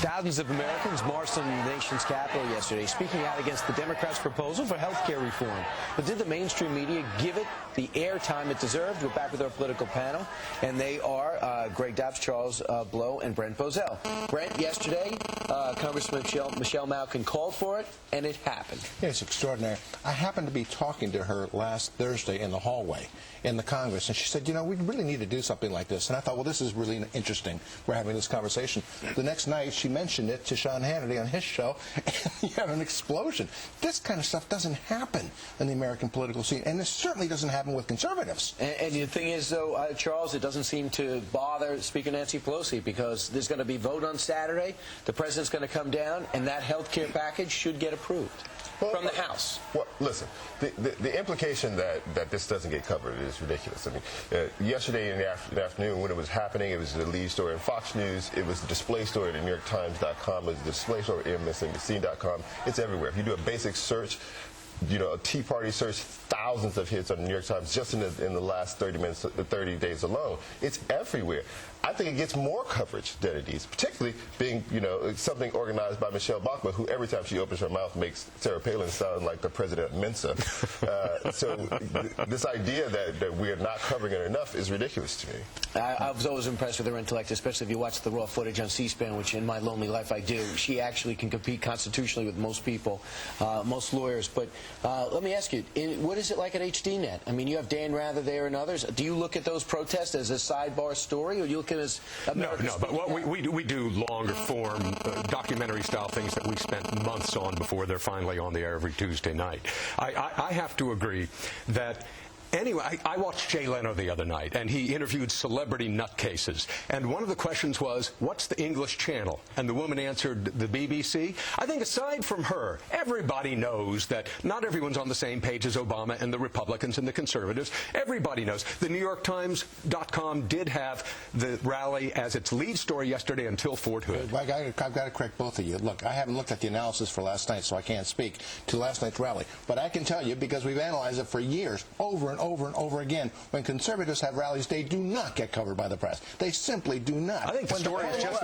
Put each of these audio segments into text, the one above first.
Thousands of Americans marched on the nation's capital yesterday, speaking out against the Democrats' proposal for health care reform. But did the mainstream media give it the airtime it deserved? We're back with our political panel, and they are Greg Dobbs, Charles Blow, and Brent Bozell. Brent, yesterday, Congressman Michelle Malkin called for it, and it happened. Yeah, it's extraordinary. I happened to be talking to her last Thursday in the hallway in the Congress, and she said, you know, we really need to do something like this. And I thought, well, this is really interesting. We're having this conversation. The next night, she mentioned it to Sean Hannity on his show, and he had an explosion. This kind of stuff doesn't happen in the American political scene, and it certainly doesn't happen with conservatives. And the thing is, though, Charles, it doesn't seem to bother Speaker Nancy Pelosi, because there's going to be a vote on Saturday, the president's going to come down, and that health care package should get approved from the House. Well, listen, the implication that this doesn't get covered is ridiculous. I mean, yesterday in the afternoon when it was happening, it was the lead story in Fox News, it was the display story at NewYorkTimes.com, it was the display story at MSNBC.com. It's everywhere. If you do a basic search, you know, a Tea Party search, thousands of hits on the New York Times just in the last 30 days alone. It's everywhere. I think it gets more coverage than it needs, particularly being, you know, something organized by Michelle Bachmann, who every time she opens her mouth makes Sarah Palin sound like the president of Mensa. So this idea that we're not covering it enough is ridiculous to me. I was always impressed with her intellect, especially if you watch the raw footage on C-SPAN, which in my lonely life I do. She actually can compete constitutionally with most people, most lawyers. But let me ask you, what is it like at HDNet? I mean, you have Dan Rather there and others. Do you look at those protests as a sidebar story, or do you look at it as America's No, but what we do longer form documentary style things that we spent months on before they're finally on the air every Tuesday night. I have to agree that. Anyway, I watched Jay Leno the other night, and he interviewed celebrity nutcases. And one of the questions was, what's the English channel? And the woman answered, the BBC. I think aside from her, everybody knows that not everyone's on the same page as Obama and the Republicans and the conservatives. Everybody knows. The NewYorkTimes.com did have the rally as its lead story yesterday until Fort Hood. I've got to correct both of you. Look, I haven't looked at the analysis for last night, so I can't speak to last night's rally. But I can tell you, because we've analyzed it for years, over and over again, when conservatives have rallies, they do not get covered by the press. They simply do not. I think the story is just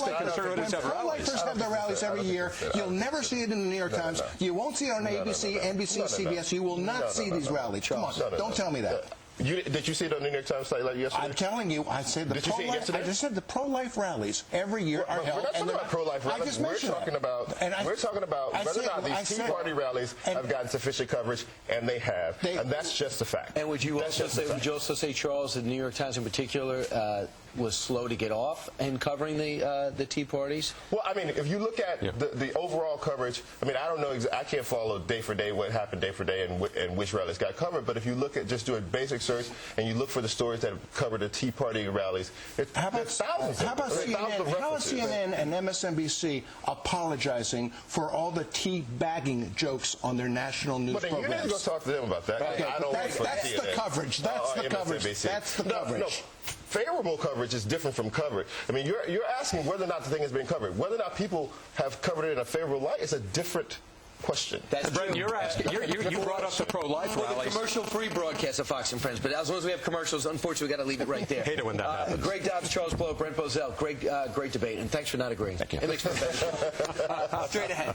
that conservatives have rallies. When pro-lifers have their rallies every year, you'll never see it in the New York Times. You won't see it on ABC, NBC, CBS. You will not see these rallies. Come on, don't tell me that. Did you see it on the New York Times site like yesterday? I'm telling you, I said the pro-life. I just said the pro-life rallies every year are held. We're not talking about pro-life rallies. We're talking about whether or not these Tea Party rallies have gotten sufficient coverage, and they have, and that's just a fact. And would you also say, Charles, the New York Times in particular was slow to get off in covering the Tea Parties? Well, I mean, if you look at the overall coverage, I mean, I don't know, I can't follow day for day what happened day for day and which rallies got covered, but if you look at just doing basic search and you look for the stories that have covered the Tea Party rallies, there's thousands of them. How about CNN and MSNBC apologizing for all the tea-bagging jokes on their national news programs? You need to go talk to them about that. Okay, that's the coverage. That's the coverage. That's the coverage. No. Favorable coverage is different from coverage. I mean, you're asking whether or not the thing has been covered. Whether or not people have covered it in a favorable light is a different question. That's Brent, you're asking. You brought up the pro-life rallies. Commercial-free broadcast of Fox and Friends, but as long as we have commercials, unfortunately, we've got to leave it right there. Hate it when that happens. Greg Dobbs, Charles Blow, Brent Bozell, great debate, and thanks for not agreeing. Thank you. It makes me better. Straight ahead.